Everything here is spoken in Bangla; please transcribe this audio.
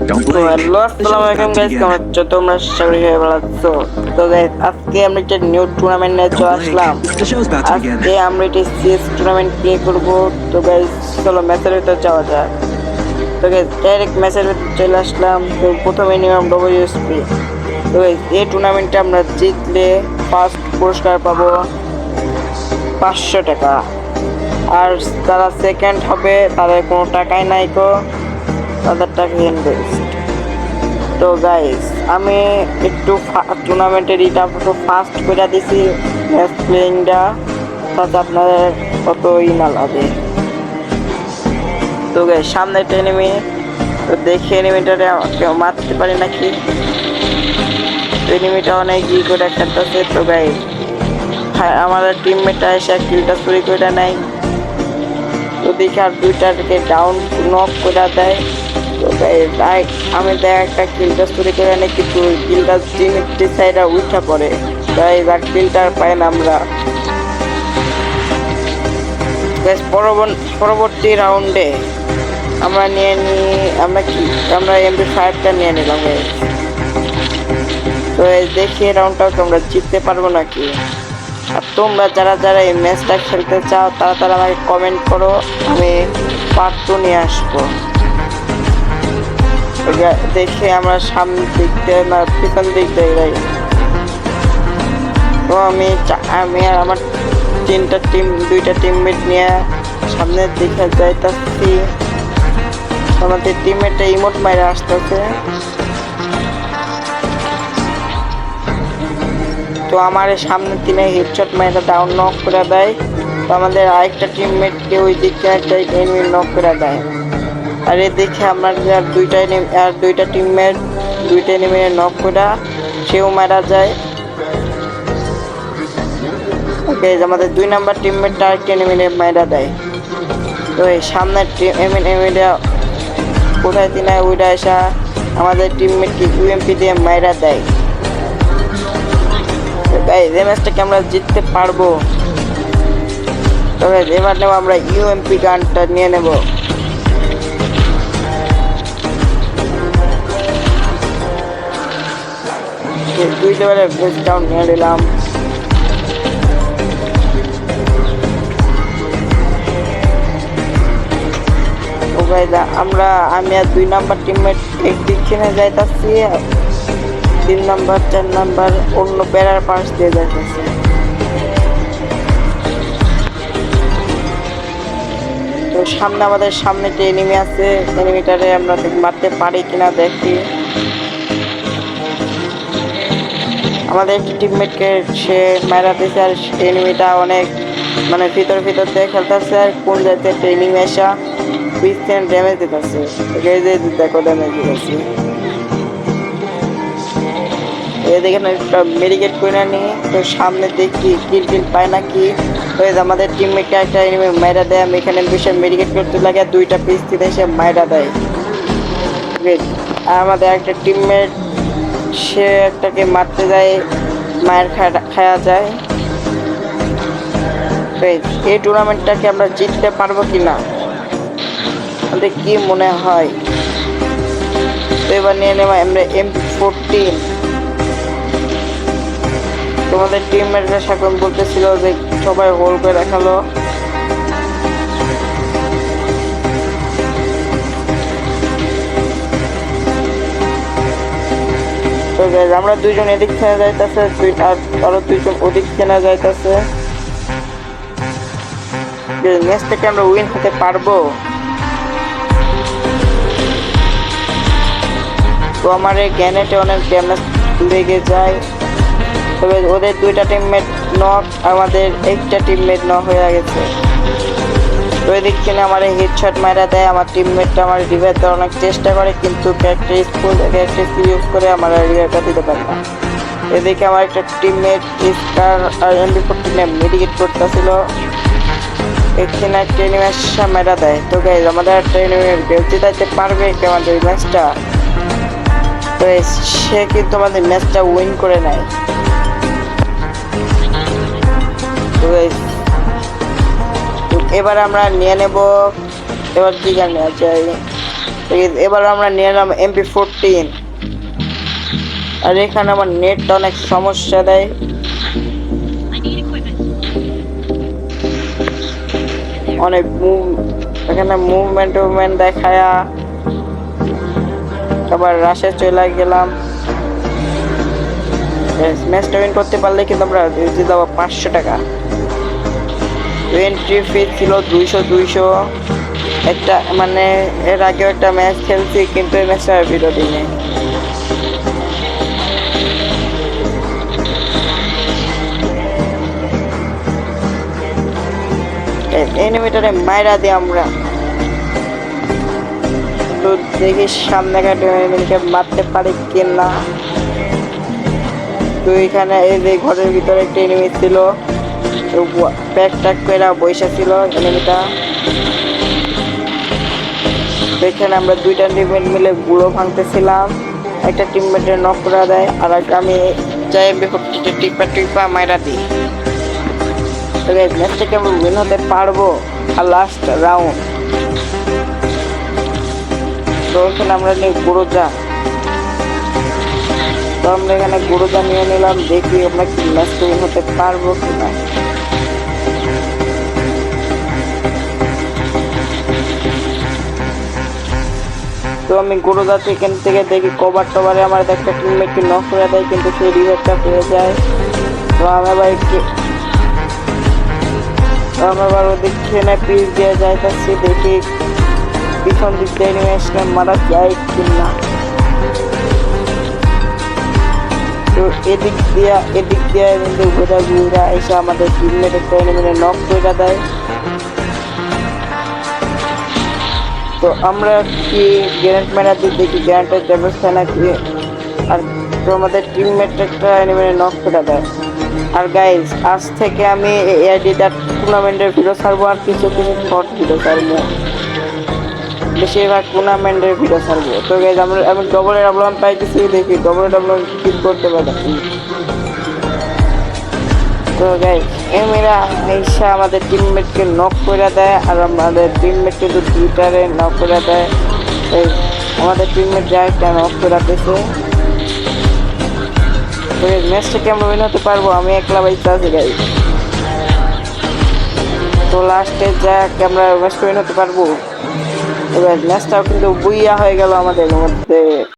Don't তো blink. হ্যালো আসসালামু আলাইকুম গাইস, কেমন আছো তোমরা? সবাই ভালো আছো? তো গাইস আজকে আমরা একটা নিউ টুর্নামেন্ট নিয়ে চলে আসলাম। The show's about to begin. আজকে আমরা একটা সিএস টুর্নামেন্ট প্লে করব। তো গাইস চলো ম্যাচের ভিতরে যাওয়া যাক। তো গাইস ডাইরেক্ট ম্যাচের ভিতরে চলে আসলাম। তো প্রথমে নিলাম ডব্লিউএসপি। তো গাইস এই টুর্নামেন্টে আমরা জিতলে ফার্স্ট পুরস্কার পাবো 500 টাকা, আর যারা সেকেন্ড হবে তাদের কোনো টাকাই নাই, তাদের টাকা ইনভেস্ট। তো গাইস আমি একটু টুর্নামেন্টের এটা একটু ফাস্ট করে দিছি ম্যাচ প্লেইংটা, তাতে আপনাদের কতই না লাগে। তো গাইস সামনে একটা এনিমি, তো দেখি এনিমিটারে কেউ মারতে পারি নাকি। তো এনিমিটা অনেক ই করে খেলতেছে। তো গাইস আমাদের টিমমেটটা এসে কিলটা চুরি করে নেয়। তো দেখি আর দুইটাকে ডাউন নক করে দেয়। তো আমি দেখ একটা কিলটা চুরি করে নেই, কিন্তু কিলটা টিমটি সাইডে উঠা পড়ে, তাই যাক কিলটা পাই না আমরা। পরবর্তী রাউন্ডে আমরা নিয়ে নিই আমরা MP5টা নিয়ে নিলাম। তো দেখি রাউন্ডটাও তোমরা জিততে পারবো নাকি। আর তোমরা যারা যারা এই ম্যাচটা খেলতে চাও তারা আমাকে কমেন্ট করো, আমি পার্ট 2 নিয়ে আসবো। দেখে আমরা সামনের দিক দিয়ে না পিছন দিক দিয়ে যাই। তো আমি আর আমার দুইটা টিমমেট নিয়ে সামনের দিকে যাইতাছি। আমাদের টিমমেটটা ইমোট মাইরে আসতেছে। তো আমার সামনের টিমে হেডশট মাইরা ডাউন নক করে দেয়। তো আমাদের আরেকটা টিমমেটকে ওই দিকে একটা এনিমি নক করে দেয়। আর এদিকে আমার দুইটা টিমমেট দুইটা এনিমি নক করে সেও মারা যায়। ওকে আমাদের 2 নাম্বার টিমমেটটা আরেকটা এনিমি মারা দেয়। তো এই সামনের এনিমিটা কোথায় তিনা ওইটা এসে আমাদের টিমমেটকে ইউএমপি দিয়ে মারা দেয়। এই ম্যাচটাকে আমরা জিততে পারবো। তবে এবার নেব আমরা ইউএমপি গানটা নিয়ে নেব। দুই লেভেলের বেস্ট ডাউন নিয়ে নিলাম। আমি আর 2 নাম্বার টিমমেট একদিক কিনে যাইতাছি, 3 নাম্বার 4 নাম্বার অন্য বেড়ার পাশ দিয়ে যাইতেছে। তো আমাদের সামনে যে এনিমি আছে, এনিমিটারে আমরা মারতে পারি কিনা দেখি। আমাদের একটি টিমমেটকে সে মারা দিয়েছে, আর এনিমিটা অনেক ভিতর দিয়ে খেলতেছে। আর কোন জায়গাতে একটা এনিমি আসা পিছন ড্যামেজ দিতেছে, দেখো ড্যামেজ দিতেছে। এদিকে একটা মেডিকেট করে নি। তো সামনে দেখি কিল পায় নাকি। আমাদের টিমমেটকে একটা এনিমি মাইরা দেয়। আমি এখানে বিশাল মেডিকেট করতে লাগে, 2টা পিস থেকে এসে মাইরা দেয়। আর আমাদের একটা টিমমেট সে একটাকে মারতে যায়, মায়ের খাওয়া যায়। এই টুর্নামেন্টটাকে আমরা জিততে পারবো কিনা আমাদের কি মনে হয়। তো এবার নিয়ে নেব আমরা MP14। তোমাদের টিমমেটরা এখন বলতেছিল যে সবাই হোল করে দেখালো। তো আমরা 2জন এদিক থেকে যাইতেছে, আরো 2জন ওদিক থেকে যাইতেছে। ম্যাচ থেকে আমরা উইন হতে পারবো। তো আমার এই গ্যানেটে অনেক ড্যামেজ লেগে যায়। তবে ওদের 2টা টিমমেট নক, আমাদের একটা টিমমেট নক হয়ে গেছে। তো এদিক থেকে আমার হেডশট মারা দেয়। আমার টিমমেটটা আমার রিভাইভ দেওয়ার অনেক চেষ্টা করে, কিন্তু ক্যারেক্টার স্কিল ইউজ করে আমার রিভাইভটা দিতে পারে না। এদিকে আমার একটা টিমমেট স্কার আর MP14 মেডিকেট করতেছিল। এখানে একটা এনিমি মারা দেয়। তো গাইজ আমাদের একটা এনিমি জিতাইতে পারবে আমাদের এই ম্যাচটা। তো সে কিন্তু আমাদের ম্যাচটা উইন করে নেয়। তো এবার আমরা নিয়ে নেব, এবার কি গান নেওয়া যায়। এবার আমরা নিয়ে এলাম MP14। আর এখানে আমার নেটটা অনেক সমস্যা দেয়। অনেক এখানে মুভমেন্ট দেখায়। আবার রাশে চলে গেলাম। ম্যাচটা উইন করতে পারলে কিন্তু আমরা দিয়ে দেবো 500 টাকা। এন্ট্রি ফি ছিল 200। একটা মানে এর আগেও একটা ম্যাচ খেলছি, কিন্তু এই ম্যাচটা বিরতি নেই। এনিমিটারে মাইরা দিই আমরা। তো দেখি সামনে এনিমিকে মারতে পারি কিনা। তো এখানে এই যে ঘরের ভিতরে একটা এনিমি ছিল, প্যাক ট্যাক করে বসে ছিল এনিমিটা। এখানে আমরা দুইটা টিমমেট মিলে গুঁড়ো ভাঙতেছিলাম। একটা টিমমেটের নক করে দেয়, আর আমি যাই টিপা মাইরা দিই। ম্যাচটাকে আমরা উইন হতে পারবো। আর লাস্ট রাউন্ড। তো এখানে আমরা নিই গুঁড়োজা। তো আমরা এখানে গুঁড়োজা নিয়ে নিলাম, দেখি আমরা কি ম্যাচটা উইন হতে পারবো কিনা। তো আমি গুরুদাতে এখান থেকে দেখি কভার টভারে আমার একটা টিমমেটকে নক করে দেয়, কিন্তু সেই রিভাইভটা পেয়ে যায়। তো আমি আবার ওদিকে পিস দিয়ে যাইতেছি, দেখি পিছন দিক দিয়ে অ্যানিমেশন মারা যায় কিনা। তো এদিক দিয়ে কিন্তু ঘুরা এসে আমাদের টিমমেট একটা এনিমিকে নক করে দেয়। তো আমরা কি গ্যারেন্ট মেরা দিয়ে দেখি গ্যারেন্টের ব্যবস্থা নাকি। আর তো আমাদের টিমমেট একটা এনিমিকে নক করে দেয়। আর গাইজ, আজ থেকে আমি এআইডিটা টুর্নামেন্টের ভিডিও ছাড়বো, আর কিছু শর্ট ভিডিও ছাড়বো, বেশিরভাগ টুর্নামেন্টের ভিডিও ছাড়বো। তো গাইজ আমি ডবল ডাবলন পাইতেছি, দেখি ডবল ডাবলন কিল করতে পারছি। তো গাইজ এরা এসে আমাদের টিমমেটকে নক করে দেয়, আর আমাদের টিমমেট কিন্তু টুইটারে নক করে দেয়। আমাদের টিমমেট যা একটা নক করে দিয়েছে। তো ম্যাচটাকে আমরা উইন হতে পারবো, আমি একলা বাইতে আছি গাইজ। তো লাস্টে যা আমরা ম্যাচটা উইন হতে পারবো। এবার ম্যাচটাও কিন্তু বুইয়া হয়ে গেল আমাদের মধ্যে।